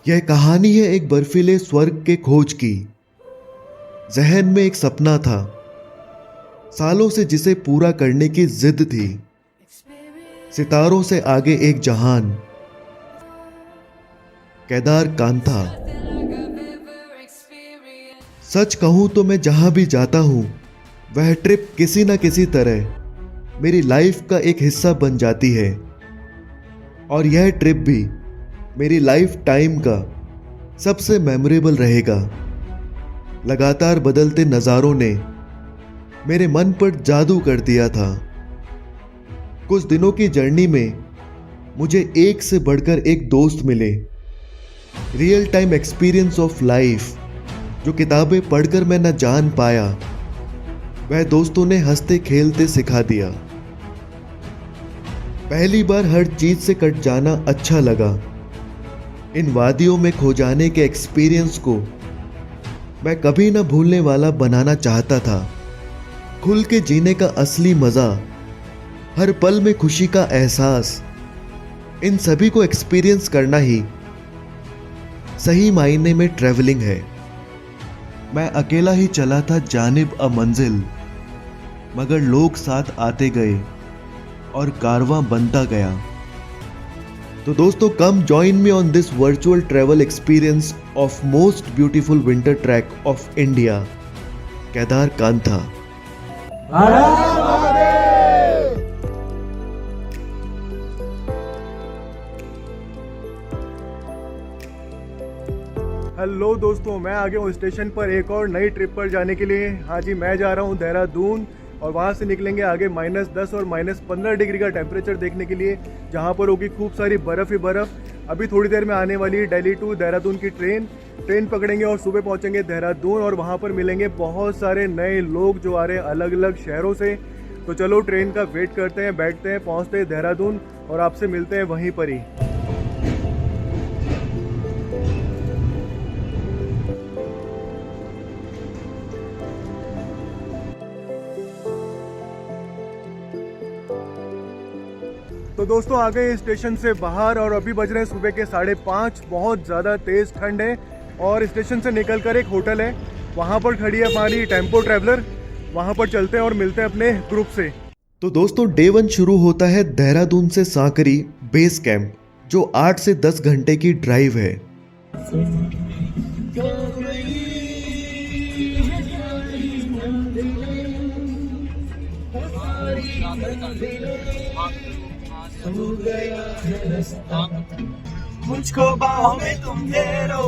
यह कहानी है एक बर्फीले स्वर्ग के खोज की। जहन में एक सपना था, सालों से जिसे पूरा करने की जिद थी। सितारों से आगे एक जहान, केदार कांथा। सच कहूं तो मैं जहां भी जाता हूं, वह ट्रिप किसी न किसी तरह मेरी लाइफ का एक हिस्सा बन जाती है। और यह ट्रिप भी मेरी लाइफ टाइम का सबसे मेमोरेबल रहेगा। लगातार बदलते नज़ारों ने मेरे मन पर जादू कर दिया था। कुछ दिनों की जर्नी में मुझे एक से बढ़कर एक दोस्त मिले। Real time experience of life जो किताबें पढ़कर मैं न जान पाया, वह दोस्तों ने हंसते खेलते सिखा दिया। पहली बार हर चीज से कट जाना अच्छा लगा। इन वादियों में खो जाने के एक्सपीरियंस को मैं कभी न भूलने वाला बनाना चाहता था। खुल के जीने का असली मजा, हर पल में खुशी का एहसास, इन सभी को एक्सपीरियंस करना ही सही मायने में ट्रैवलिंग है। मैं अकेला ही चला था जानिब अ मंजिल, मगर लोग साथ आते गए और कारवां बनता गया। तो दोस्तों, come join me on this virtual travel experience of most beautiful winter trek of India, Kedar kantha. Hello दोस्तों, मैं आ गया हूँ स्टेशन पर एक और नई ट्रिप पर जाने के लिए। हाँ जी, मैं जा रहा हूँ देहरादून और वहाँ से निकलेंगे आगे -10 और -15 डिग्री का टेम्परेचर देखने के लिए, जहाँ पर होगी खूब सारी बर्फ़ ही बर्फ़। अभी थोड़ी देर में आने वाली है दिल्ली टू देहरादून की ट्रेन पकड़ेंगे और सुबह पहुँचेंगे देहरादून और वहाँ पर मिलेंगे बहुत सारे नए लोग जो आ रहे हैं अलग अलग शहरों से। तो चलो ट्रेन का वेट करते हैं, बैठते हैं, पहुँचते हैं देहरादून और आपसे मिलते हैं वहीं पर ही। तो दोस्तों, आ गए स्टेशन से बाहर और अभी बज रहे हैं सुबह के 5:30। बहुत ज़्यादा तेज़ ठंड है और स्टेशन से निकलकर एक होटल है, वहाँ पर खड़ी है हमारी टेम्पो ट्रैवलर। वहाँ पर चलते हैं और मिलते हैं अपने ग्रुप से। तो दोस्तों, डे 1 शुरू होता है देहरादून से सांकरी बेस कैंप, जो 8 से 10 घंटे की ड्राइव है। मुझको बाहों में तुम घेरो।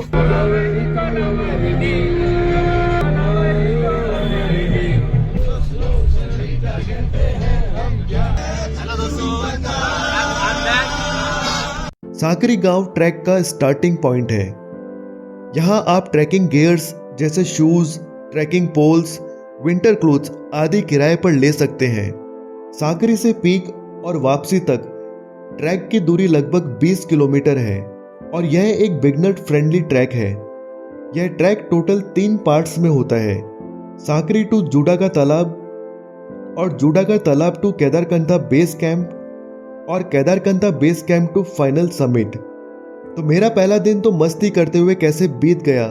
सांकरी गांव ट्रैक का स्टार्टिंग पॉइंट है। यहाँ आप ट्रैकिंग गियर्स जैसे shoes, trekking poles, winter clothes आदि किराए पर ले सकते हैं। सांकरी से पीक और वापसी तक ट्रैक की दूरी लगभग 20 किलोमीटर है और यह एक बिगनर फ्रेंडली ट्रैक है। यह ट्रैक टोटल 3 पार्ट्स में होता है, सांकरी टू जूडा का तालाब और जूडा का तालाब टू केदारकंठा बेस कैंप और Kedarkantha base camp two final summit. तो मेरा पहला दिन तो मस्ती करते हुए कैसे बीत गया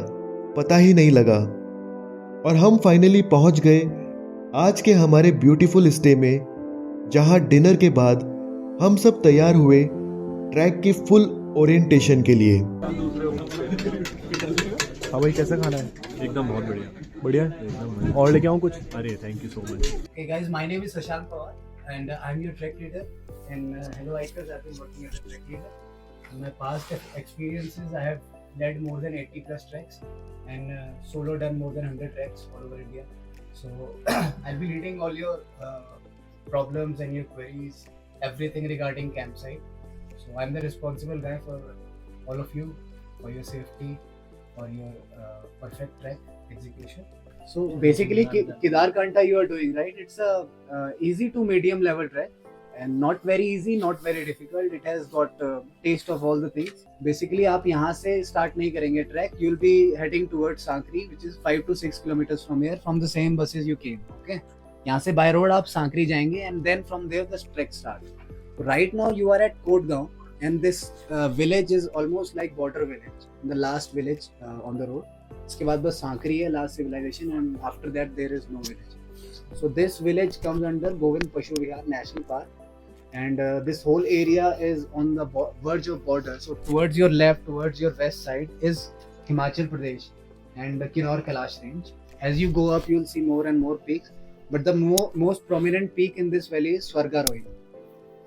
पता ही नहीं लगा और हम फाइनली पहुंच गए आज के हमारे ब्यूटीफुल स्टे में, जहां डिनर के बाद हम सब तैयार हुए ट्रैक की फुल ओरिएंटेशन के लिए। हाँ भाई, कैसा खाना है? एकदम बहुत बढ़िया बढ़िया। एकदम बढ़िया। और लेके आऊँ कुछ? अरे thank you so much. Hey guys, my name is Shashank Pawar and I'm your trek leader. And hello Hikers, I've been working as a trek leader. In my past experiences, I have led more than 80 plus treks and solo done more than 100 treks all over India. So I'll be leading all your problems and your queries, everything regarding campsite. So I'm the responsible guy for all of you, for your safety, for your perfect trek execution. So basically, Kedarkantha you are doing, right? It's a easy to medium level trek and not very easy, not very difficult. It has got taste of all the things. Basically, आप यहाँ से start नहीं करेंगे trek. You'll be heading towards Sankri, which is 5 to 6 kilometers from here, from the same buses you came. Okay? यहाँ से by road आप सांकरी जाएंगे and then from there the trek starts. Right now you are at Kotgaon and this village is almost like border village, the last village on the road. इसके बाद बस सांकरी है last civilization, and after that there is no village. So this village comes under Govind Pashu Vihar National Park, and this whole area is on the verge of border. So towards your left, towards your west side is Himachal Pradesh and the Kinnaur Kailash range. As you go up, you'll see more and more peaks, but the most prominent peak in this valley is Swargarohi.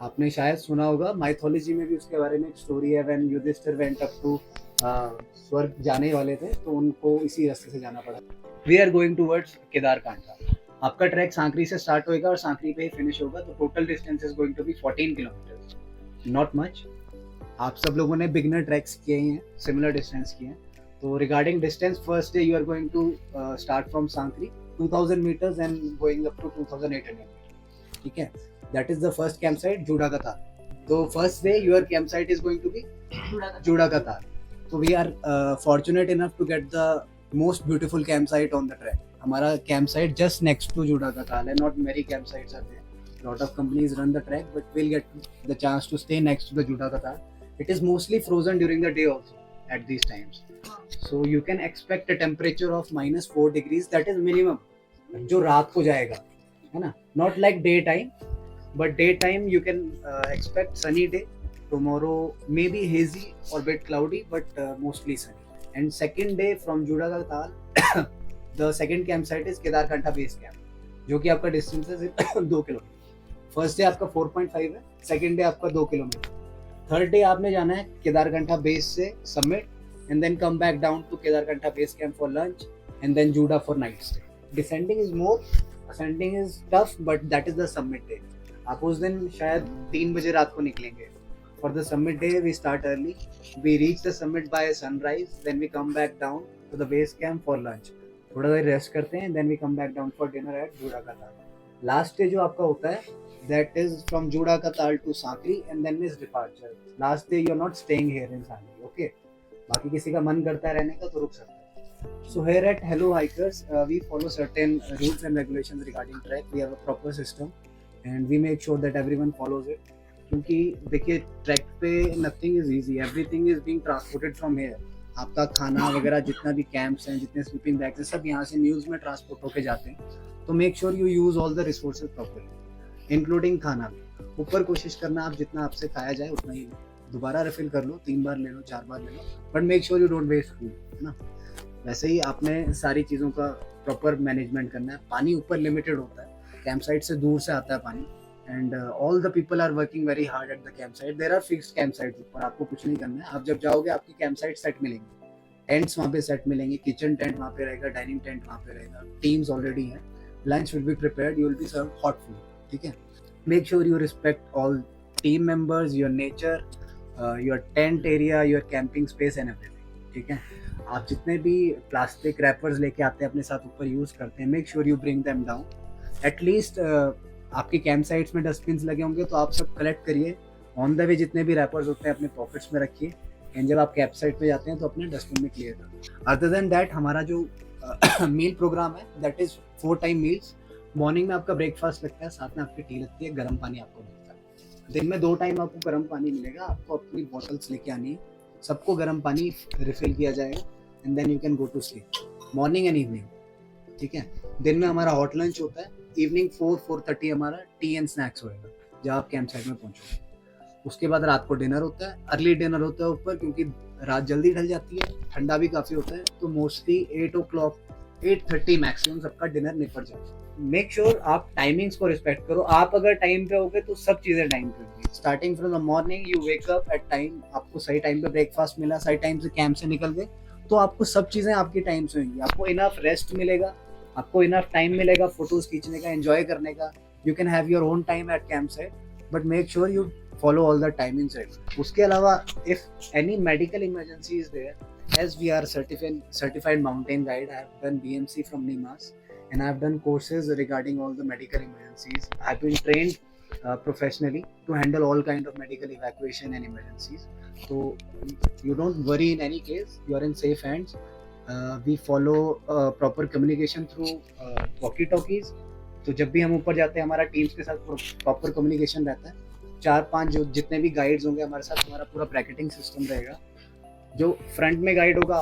आपने शायद सुना होगा, mythology में भी उसके बारे में एक स्टोरी है, when Yudhishthira went up to स्वर्ग जाने वाले थे तो उनको इसी रास्ते से जाना पड़ा. We are going towards Kedarkantha. आपका ट्रैक सांकरी से स्टार्ट होएगा और सांकरी पे ही फिनिश होगा, तो total distance is going to be 14 kilometres, not much. आप सब लोगों ने बिगनर ट्रैक्स किए हैं, सिमिलर डिस्टेंस किए हैं. तो regarding distance, first day you are going to start from Sankri 2000 meters and going up to 2800 meter. ठीक है, that is the first camp site Juda का ताल. तो first day your camp site is going to be Juda का ताल. तो we are fortunate enough to get the most beautiful camp site on the track. हमारा camp site just next to Juda का ताल है. Not merely camp sites are there, lot of companies run the trek, but will get the chance to stay next to the Juda का ताल. It is mostly frozen during the day also at these times. So you can expect a temperature of -4 degrees. That is minimum. जो रात को जाएगा, है ना? Not like daytime, but daytime you can expect sunny day. Tomorrow maybe hazy or bit cloudy, but mostly sunny. And second day from Juda ka Tal, the second campsite is Kedarkantha base camp, जो कि आपका distance है 2 kilometre. First day आपका 4.5 है, second day आपका 2 kilometre. Third day आपने जाना है केदारकंठा बेस से summit and then come back down to Kedarkantha base camp for lunch and then Juda for night stay. Descending is more, ascending is tough, but that is the summit day. आप उस दिन शायद 3 बजे रात को निकलेंगे. For the summit day we start early, we reach the summit by sunrise, then we come back down to the base camp for lunch. थोड़ा देर रेस्ट करते हैं, then we come back down for dinner at Juda का ताल. Last day जो आपका होता है, that is from Juda ka Tal to Sakri and then is departure. Last day you are not staying here in Sakri, okay? बाकी किसी का मन करता है रहने का तो रुक सकता है. So here at Hello Hikers, we follow certain rules and regulations regarding trek. We have a proper system and we make sure that everyone follows it. क्योंकि देखिए ट्रैक पे nothing is easy, everything is being transported from here. आपका खाना वगैरह जितना भी camps हैं, जितने स्लीपिंग बैग्स हैं, सब यहाँ से न्यूज़ में ट्रांसपोर्ट होके जाते हैं. तो make sure you use all the resources properly, including खाना भी. ऊपर कोशिश करना आप जितना आपसे खाया जाए उतना ही लो. दोबारा रिफिल कर लो, 3 बार ले लो, 4 बार ले लो, but make sure you don't waste food, है ना. वैसे ही आपने सारी चीज़ों का प्रॉपर मैनेजमेंट करना है. पानी ऊपर लिमिटेड होता है, कैंप साइट से दूर से आता है पानी, and all the people are working very hard at the camp site. There are fixed camp site ऊपर, आपको कुछ नहीं करना है. आप जब जाओगे आपकी कैंप साइट सेट मिलेंगे, टेंट्स वहाँ पे सेट मिलेंगे, किचन टेंट वहाँ पे रहेगा, डाइनिंग टेंट वहाँ पे रहेगा, टीम्स ऑलरेडी हैं, lunch will be prepared, you will be serve hot food. ठीक है, make sure you respect all team members, your nature, your tent area, your camping space and everything. ठीक है, आप जितने भी प्लास्टिक रैपर्स लेके आते हैं अपने साथ ऊपर यूज़ करते हैं, make sure you bring them down. At least आपके कैंप साइट्स में डस्टबिन्स लगे होंगे तो आप सब कलेक्ट करिए. ऑन द वे जितने भी रैपर्स होते हैं अपने पॉकेट्स में रखिए, एंड जब आप कैंप साइट पे जाते हैं तो अपने डस्टबिन में क्लियर करिए. अदर देन दैट हमारा जो मील प्रोग्राम है, that is 4 time meals. Morning में आपका ब्रेकफास्ट लगता है, साथ में आपकी टी लगती है, गर्म पानी आपको मिलता है. दिन में 2 टाइम आपको गर्म पानी मिलेगा. आपको अपनी बॉटल्स लेके आनी है, सबको गर्म पानी रिफिल किया जाएगा, and then you can go to sleep morning and evening. ठीक है, दिन में हमारा हॉट लंच होता है, इवनिंग 4-4:30 हमारा टी एंड स्नैक्स होएगा जब आप कैंप साइट में पहुँचोगे. उसके बाद रात को डिनर होता है, अर्ली डिनर होता है ऊपर, क्योंकि रात जल्दी ढल जाती है, ठंडा भी काफ़ी होता है, तो मोस्टली 8 o'clock 8:30 मैक्सिमम सबका डिनर निपट जाता है. मेक श्योर आप टाइमिंग्स को रिस्पेक्ट करो. आप अगर टाइम पे होगे तो सब चीज़ें टाइम पे होगी. Starting from the morning you wake up at time, आपको सही टाइम पे ब्रेकफास्ट मिला, सही टाइम से कैंप से निकल गए, तो आपको सब चीज़ें आपकी टाइम से होंगी. आपको इनफ रेस्ट मिलेगा, आपको इनफ टाइम मिलेगा फोटोज खींचने का, एंजॉय करने का. You can have your own time at camp site, but make sure you follow all the timings right. उसके अलावा if any medical emergency is there, as we are certified mountain guide, I have done BMC from NIMAS and I have done courses regarding all the medical emergencies. I have been trained professionally to handle all kind of medical evacuation and emergencies. So you don't worry, in any case you are in safe hands. We follow proper communication through walkie talkies. तो जब भी हम ऊपर जाते हैं हमारा teams के साथ प्रॉपर कम्युनिकेशन रहता है. 4-5 जो जितने भी गाइड्स होंगे हमारे साथ, हमारा पूरा ब्रैकेटिंग सिस्टम रहेगा। जो फ्रंट में गाइड होगा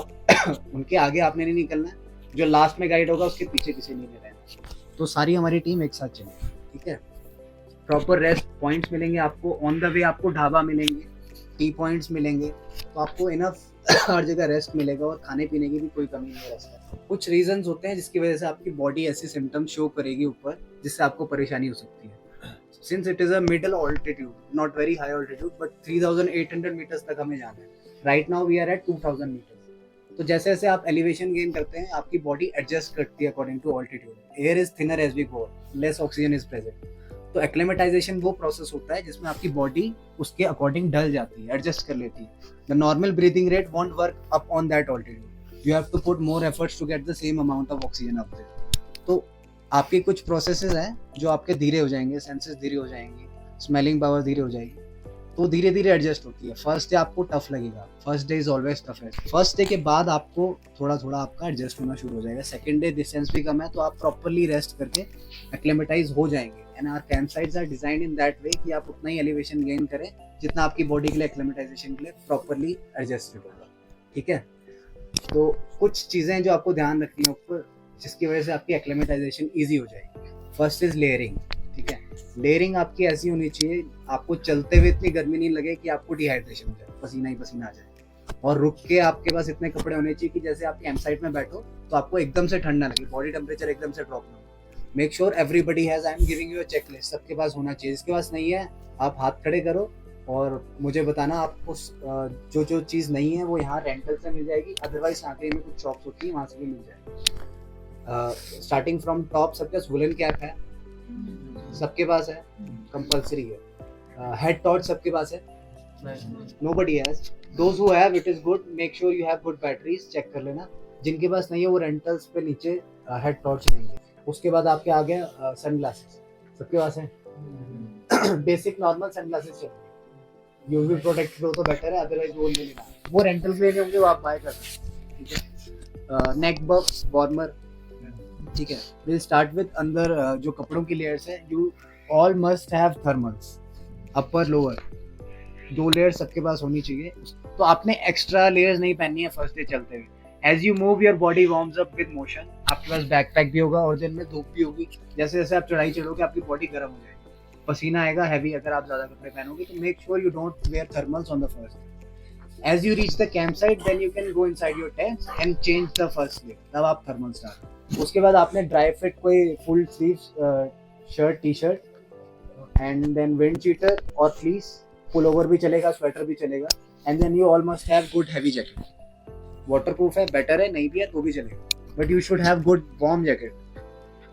उनके आगे आपने नहीं निकलना है, जो लास्ट में गाइड होगा उसके पीछे किसी नहीं रहना। तो सारी हमारी टीम एक साथ चलेगी, ठीक है। प्रॉपर रेस्ट पॉइंट्स मिलेंगे आपको ऑन द वे, आपको ढाबा मिलेंगे, टी पॉइंट्स मिलेंगे, तो आपको इनफ हर जगह रेस्ट मिलेगा और खाने पीने की भी कोई कमी नहीं रहेगी। कुछ रीजंस होते हैं जिसकी वजह से आपकी बॉडी ऐसे सिम्टम्स शो करेगी ऊपर, जिससे आपको परेशानी हो सकती है। Since it is a middle altitude, not very high altitude, but 3800 metres तक हमें जाना है। Right now we are at 2000 metres. तो जैसे जैसे आप एलिवेशन गेन करते हैं, आपकी बॉडी एडजस्ट करती है according to altitude. Air is thinner as we go, less oxygen is present. तो एक्लेमेटाइजेशन वो प्रोसेस होता है जिसमें आपकी बॉडी उसके अकॉर्डिंग ढल जाती है, एडजस्ट कर लेती है। The normal breathing rate won't work up on that altitude, you have to put more efforts to get the same amount of oxygen up there. तो आपके कुछ प्रोसेसेस हैं जो आपके धीरे हो जाएंगे, सेंसेस धीरे हो जाएंगी, स्मेलिंग पावर धीरे हो जाएगी, तो धीरे धीरे एडजस्ट होती है। फर्स्ट डे आपको टफ लगेगा, first day is always toughest. First day के बाद आपको थोड़ा थोड़ा आपका एडजस्ट होना शुरू हो जाएगा। सेकंड डे डिस्टेंस भी कम है, तो आप प्रॉपर्ली रेस्ट करके एक्लेमेटाइज हो जाएंगे। And our camp sites are designed in that way कि आप उतना ही एलिवेशन गेन करें जितना आपकी बॉडी के लिए एक्लेमेटाइजेशन के लिए प्रॉपर्ली एडजस्टेड होगा, ठीक है। तो कुछ चीज़ें जो आपको ध्यान रखनी है ऊपर, जिसकी वजह से आपकी एक्लेमेटाइजेशन ईजी हो जाएगी। फर्स्ट इज लेयरिंग, ठीक है। लेयरिंग आपकी ऐसी होनी चाहिए, आपको चलते हुए इतनी गर्मी नहीं लगे कि आपको डिहाइड्रेशन हो जाए, पसीना ही पसीना आ जाए। और रुक के आपके पास इतने कपड़े होने चाहिए कि जैसे आप कैंप साइट में बैठो तो आपको एकदम से ठंड ना लगे, बॉडी टेम्परेचर एकदम से ड्रॉप ना हो। Make sure everybody has, I am giving you a checklist, सबके पास होना चाहिए। जिसके पास नहीं है आप हाथ खड़े करो और मुझे बताना आपको जो जो चीज़ नहीं है वो यहाँ रेंटल से मिल जाएगी, अदरवाइज सांकरी में कुछ शॉप्स होती है वहाँ से भी मिल जाएगी। स्टार्टिंग फ्रॉम टॉप सबके पास वुलन कैप है, सबके पास है, कंपलसरी है। हेड टॉर्च सबके पास है, nobody has. Those who have, it is good. Make sure you have good batteries. Check कर लेना। जिनके पास नहीं है वो रेंटल्स पे नीचे हेड टॉर्च लेंगे। उसके बाद आपके आ गए सनग्लासेस, सबके पास है। बेसिक नॉर्मल सनग्लासेस चाहिए, यूवी प्रोटेक्टेड हो तो बेटर है, अदरवाइज वो ले लेना। वो रेंटल पे लेने होंगे, वो आप बाय कर सकते हैं, ठीक है। नेक बफ्स, वार्मर, ठीक है। विल स्टार्ट विद अंदर जो कपड़ों की लेयर्स है, you all must have thermals, upper lower, 2 layer सबके पास होनी चाहिए। तो आपने एक्स्ट्रा लेयर्स नहीं पहननी है फर्स्ट डे चलते हुए। As you move your body warms up with motion. आपके पास बैकपैक भी होगा और दिन में धूप भी होगी, जैसे जैसे आप चढ़ाई चढ़ोगे आपकी बॉडी गर्म हो जाएगी, पसीना आएगा हैवी अगर आप ज्यादा कपड़े पहनोगे। तो make sure you don't wear thermals on the first. As you reach the camp site then you can go inside your tent and change the first layer, तब आप थर्मल्स डालो। उसके बाद आपने ड्राई फिट कोई full sleeve shirt, T shirt, and then wind cheater और fleece, pullover भी चलेगा, स्वेटर भी चलेगा। And then you all must have good heavy jacket, waterproof है, बेटर है, नहीं भी है तो भी चलेगा, but you should have good warm jacket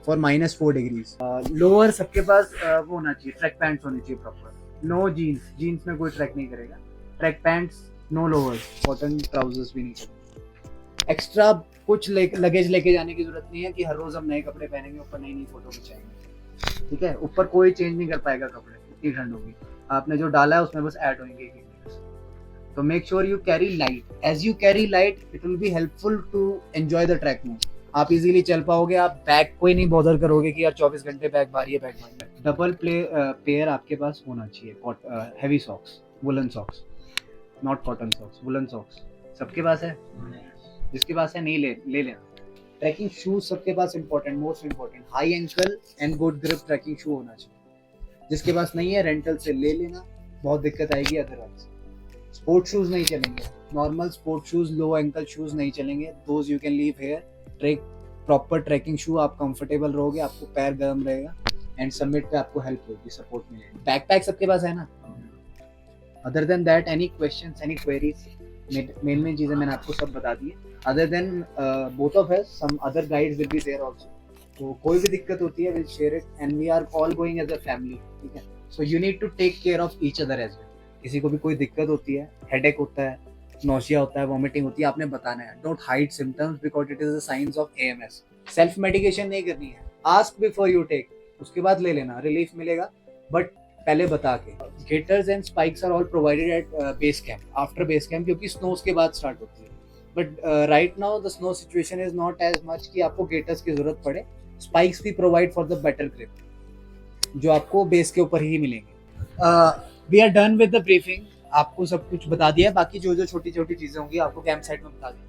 for -4 degrees. Lower सबके पास वो होना चाहिए, ट्रैक पैंट्स होनी चाहिए प्रॉपर। नो जीन्स, जीन्स में कोई ट्रैक नहीं करेगा। Track pants, no lower, cotton trousers भी नहीं चलेगा। एक्स्ट्रा कुछ लगेज लेके जाने की जरूरत नहीं है कि हर रोज हम नए कपड़े पहनेंगे, ऊपर नई नई फोटो खिंचाएंगे, ठीक है। ऊपर कोई चेंज नहीं कर पाएगा कपड़े, इतनी ठंड होगी। आपने जो डाला है उसमें बस ऐड होंगे एक layers। तो make sure you carry light. As you carry light it will be helpful to enjoy the trek mode. आप इजीली चल पाओगे, आप बैग कोई नहीं बॉदर करोगे कि यार 24 घंटे बैग भारी है, बैग भारी है। डबल पेयर आपके पास होना चाहिए, heavy socks, woollen socks, not cotton socks, woollen socks सबके पास है। जिसके पास है नहीं ले लेना। ट्रैकिंग शूज सबके पास important, most important, high ankle and good grip trekking shoe होना चाहिए। जिसके पास नहीं है रेंटल से ले लेना, बहुत दिक्कत आएगी अदरवाइज। स्पोर्ट शूज नहीं चलेंगे, normal sport shoes, low ankle shoes नहीं चलेंगे, those you can leave here. Trek proper trekking shoe, आप कंफर्टेबल रहोगे, आपको पैर गर्म रहेगा एंड सबमिट पे आपको हेल्प होगी, सपोर्ट मिलेगी। बैकपैक सबके पास है ना। Other than that any questions, any queries, main चीजें मैंने आपको सब बता दी है। Other than both of us, some other guides will be there also. तो कोई भी दिक्कत होती है will share it and we are all going as a family, ठीक है। So you need to take care of each other as well. किसी को भी कोई दिक्कत होती है, हेडेक होता है, नौसिया होता है, वॉमिटिंग होती है, आपने बताना है। Don't hide symptoms because it is the science of AMS। Self medication नहीं करनी है, आस्क बिफोर यू टेक, उसके बाद ले लेना, रिलीफ मिलेगा, बट पहले बता के। Gaiters and spikes are all provided at base camp, after base camp, क्योंकि स्नोज के बाद स्टार्ट होती है। But right now the snow situation is not as much कि आपको गेटर्स की जरूरत पड़े। स्पाइक्स भी provide for the better grip, जो आपको बेस के ऊपर ही मिलेंगे। We are done with the briefing, आपको सब कुछ बता दिया है, बाकी जो जो छोटी छोटी चीजें होंगी आपको कैंप साइट में बता देंगे।